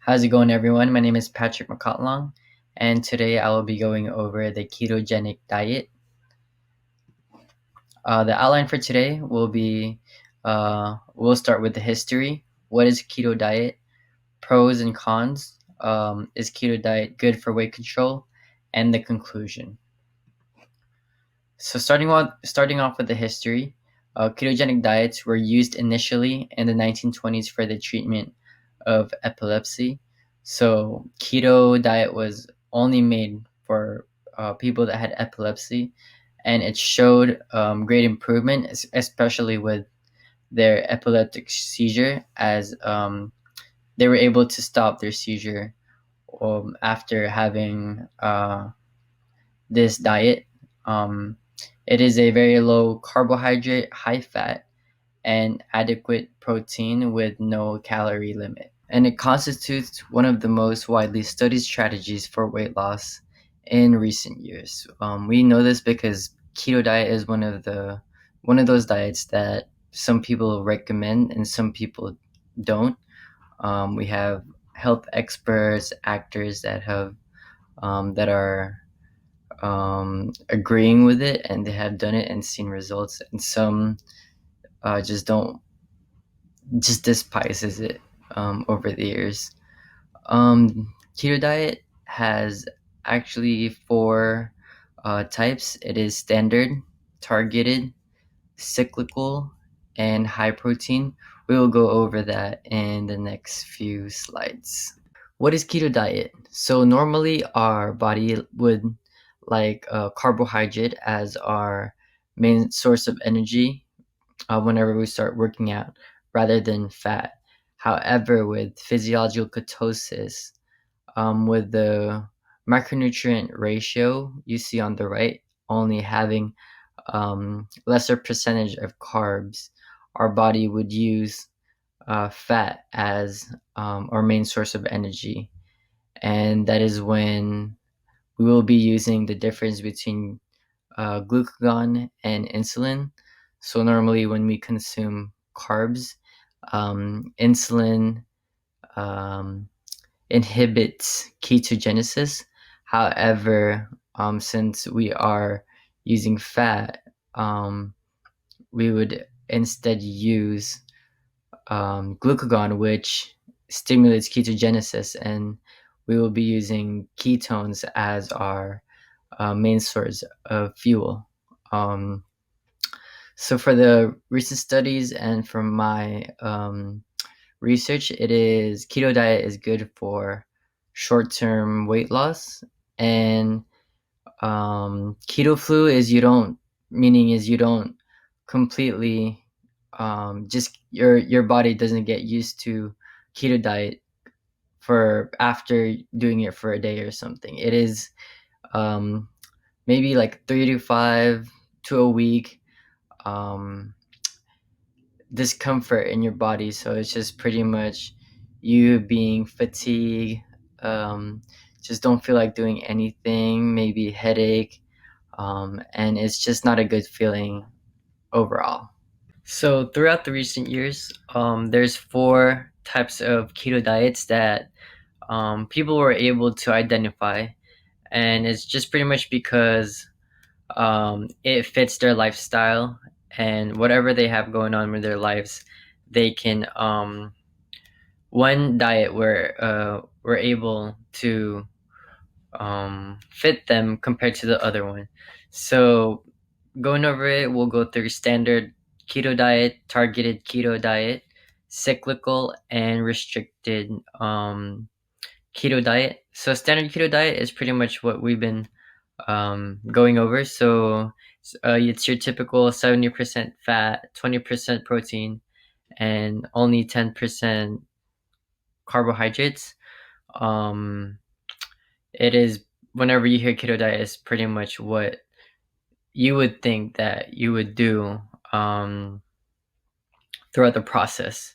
How's it going, everyone? My name is Patrick Macatlang, and today I will be going over the ketogenic diet. The outline for today will be we'll start with the history. What is keto diet? Pros and cons. Is keto diet good for weight control? And the conclusion. So starting off with the history, ketogenic diets were used initially in the 1920s for the treatment of epilepsy. So keto diet was only made for people that had epilepsy, and it showed great improvement, especially with their epileptic seizure, as they were able to stop their seizure after having this diet. Um, it is a very low carbohydrate, high fat, and adequate protein with no calorie limit. And it constitutes one of the most widely studied strategies for weight loss in recent years. We know this because keto diet is one of those diets that some people recommend and some people don't. We have health experts, actors that are agreeing with it, and they have done it and seen results, and some just don't just despises it over the years. Keto diet has actually four types. It is standard, targeted, cyclical, and high protein. We will go over that in the next few slides. What is keto diet? So normally our body would like carbohydrate as our main source of energy whenever we start working out rather than fat. However, with physiological ketosis, with the macronutrient ratio you see on the right, only having lesser percentage of carbs, our body would use fat as our main source of energy. And that is when we will be using the difference between glucagon and insulin. So normally when we consume carbs, insulin um, inhibits ketogenesis. However, since we are using fat, we would instead use glucagon, which stimulates ketogenesis, and we will be using ketones as our main source of fuel. So for the recent studies and from my research, it is keto diet is good for short-term weight loss, and keto flu is you don't completely just your body doesn't get used to keto diet for after doing it for a day or something. It is um, maybe like 3 to 5 to a week um, discomfort in your body. So it's just pretty much you being fatigued, um, just don't feel like doing anything, maybe headache, and it's just not a good feeling overall. So throughout the recent years, there's four types of keto diets that people were able to identify, and it's just pretty much because it fits their lifestyle and whatever they have going on with their lives, they can one diet where we're able to fit them compared to the other one. So going over it, we'll go through standard keto diet, targeted keto diet, cyclical, and restricted keto diet. So standard keto diet is pretty much what we've been going over. So it's your typical 70% fat, 20% protein, and only 10% carbohydrates. Um, it is whenever you hear keto diet, is pretty much what you would think that you would do um, throughout the process.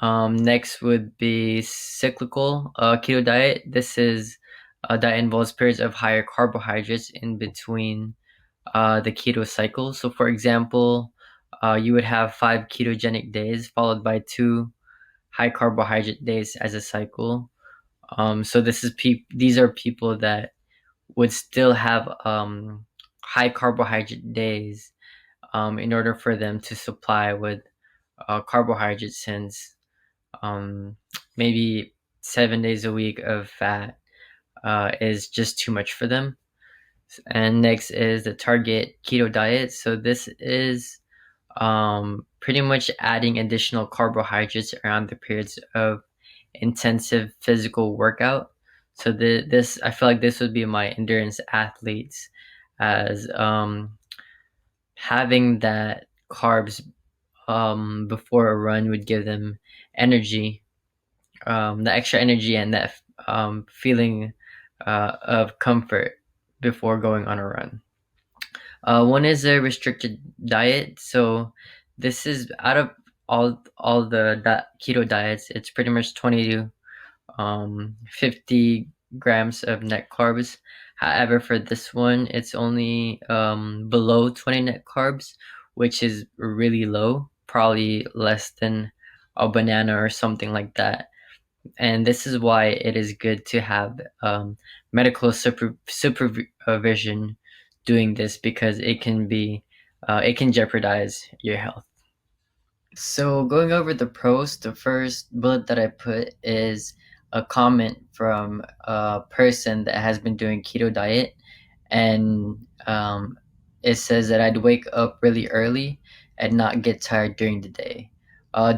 Next would be cyclical keto diet. This is a diet involves periods of higher carbohydrates in between the keto cycle. So, for example, you would have 5 ketogenic days followed by 2 high carbohydrate days as a cycle. So these are people that would still have high carbohydrate days in order for them to supply with carbohydrates, since um, maybe 7 days a week of fat is just too much for them. And next is the target keto diet. So this is pretty much adding additional carbohydrates around the periods of intensive physical workout. So this I feel like this would be my endurance athletes, as having that carbs before a run would give them energy, the extra energy and that feeling of comfort before going on a run. One is a restricted diet. So this is out of all the keto diets. It's pretty much 20 to 50 grams of net carbs. However, for this one, it's only below 20 net carbs, which is really low, probably less than a banana or something like that. And this is why it is good to have medical supervision doing this, because it can jeopardize your health. So going over the pros, the first bullet that I put is a comment from a person that has been doing keto diet, and it says that I'd wake up really early and not get tired during the day.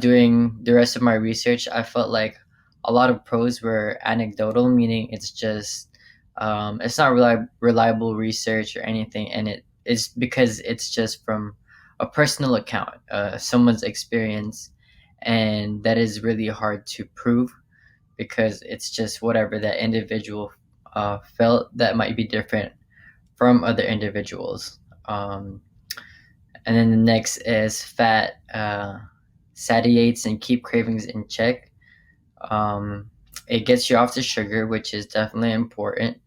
During the rest of my research, I felt like a lot of pros were anecdotal, meaning it's not reliable research or anything, and it's because it's just from a personal account, someone's experience, and that is really hard to prove because it's just whatever that individual felt that might be different from other individuals. And then the next is fat satiates and keep cravings in check. It gets you off the sugar, which is definitely important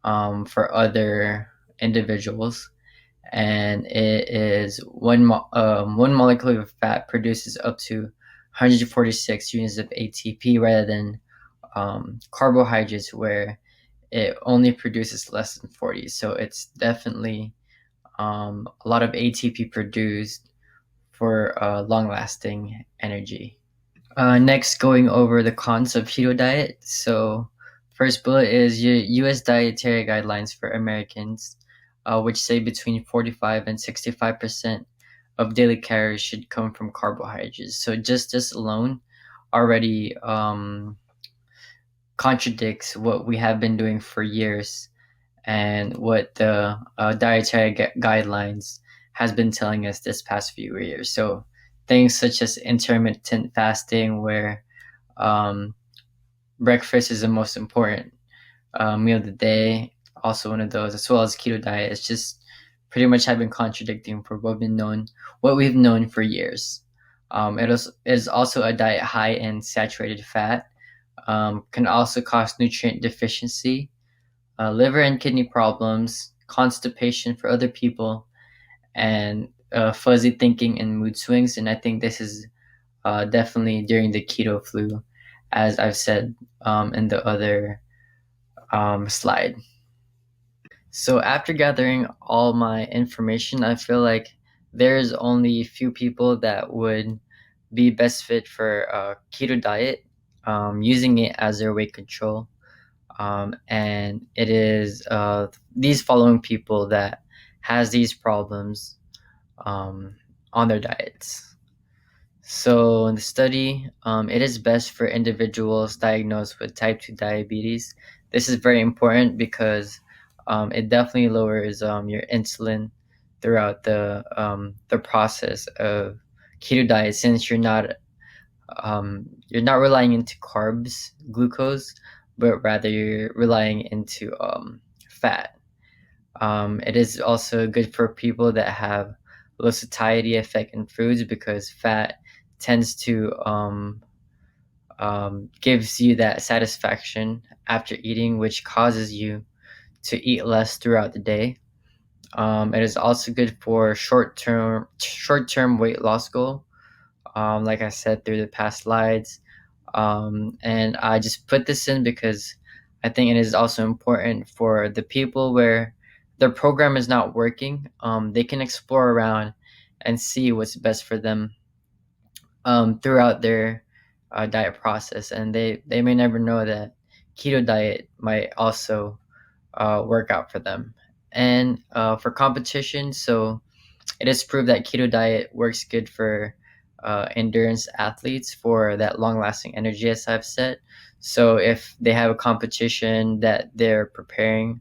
for other individuals. And it is one molecule of fat produces up to 146 units of ATP, rather than carbohydrates, where it only produces less than 40. So it's definitely a lot of ATP produced for long lasting energy. Next, going over the cons of keto diet. So, first bullet is your U.S. dietary guidelines for Americans, which say between 45 and 65% of daily calories should come from carbohydrates. So, just this alone already contradicts what we have been doing for years and what the dietary guidelines has been telling us this past few years. So things such as intermittent fasting, where um, breakfast is the most important meal of the day, also one of those, as well as keto diet. It's just pretty much have been contradicting for what we've known for years. It is also a diet high in saturated fat, can also cause nutrient deficiency, liver and kidney problems, constipation for other people, and fuzzy thinking and mood swings. And I think this is definitely during the keto flu, as I've said in the other slide. So after gathering all my information, I feel like there's only a few people that would be best fit for a keto diet, using it as their weight control. And it is these following people that has these problems um, on their diets. So in the study, it is best for individuals diagnosed with type 2 diabetes. This is very important because it definitely lowers your insulin throughout the process of keto diet, since you're not relying into carbs, glucose, but rather you're relying into fat. It is also good for people that have low satiety effect in foods, because fat tends to gives you that satisfaction after eating, which causes you to eat less throughout the day. It is also good for short term weight loss goal. Like I said through the past slides, And I just put this in because I think it is also important for the people where their program is not working. They can explore around and see what's best for them throughout their diet process, and they may never know that keto diet might also work out for them. And for competition, so it is proved that keto diet works good for endurance athletes for that long lasting energy, as I've said. So if they have a competition that they're preparing,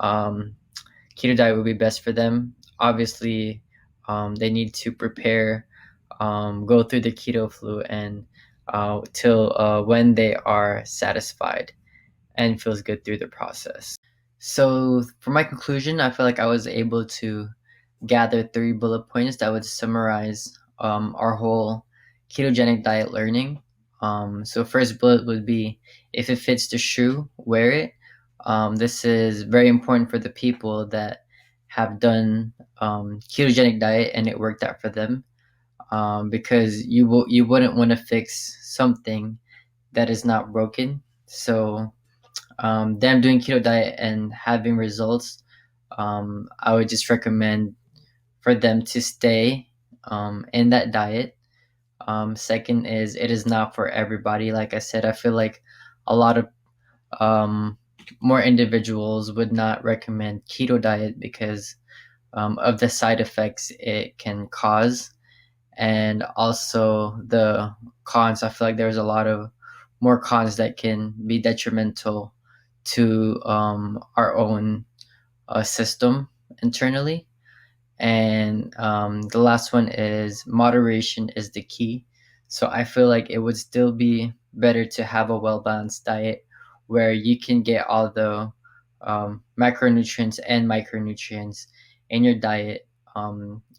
um, keto diet would be best for them. Obviously, they need to prepare, go through the keto flu, and till when they are satisfied and feels good through the process. So, for my conclusion, I feel like I was able to gather 3 bullet points that would summarize our whole ketogenic diet learning. So, first bullet would be, if it fits the shoe, wear it. This is very important for the people that have done ketogenic diet and it worked out for them, because you wouldn't want to fix something that is not broken. So them doing keto diet and having results, I would just recommend for them to stay in that diet. Second is, it is not for everybody. Like I said, I feel like a lot of um, more individuals would not recommend keto diet because of the side effects it can cause, and also the cons. I feel like there's a lot of more cons that can be detrimental to our own system internally. And the last one is, moderation is the key. So I feel like it would still be better to have a well balanced diet where you can get all the macronutrients and micronutrients in your diet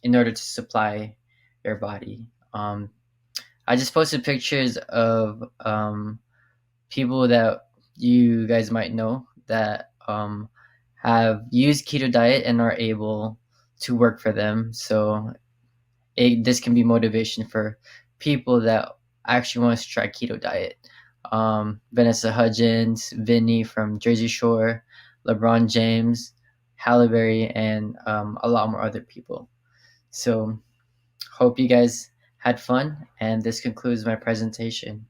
in order to supply your body. I just posted pictures of people that you guys might know that have used keto diet and are able to work for them. So this can be motivation for people that actually want to try keto diet. Vanessa Hudgens, Vinny from Jersey Shore, LeBron James, Halle Berry, and a lot more other people. So hope you guys had fun, and this concludes my presentation.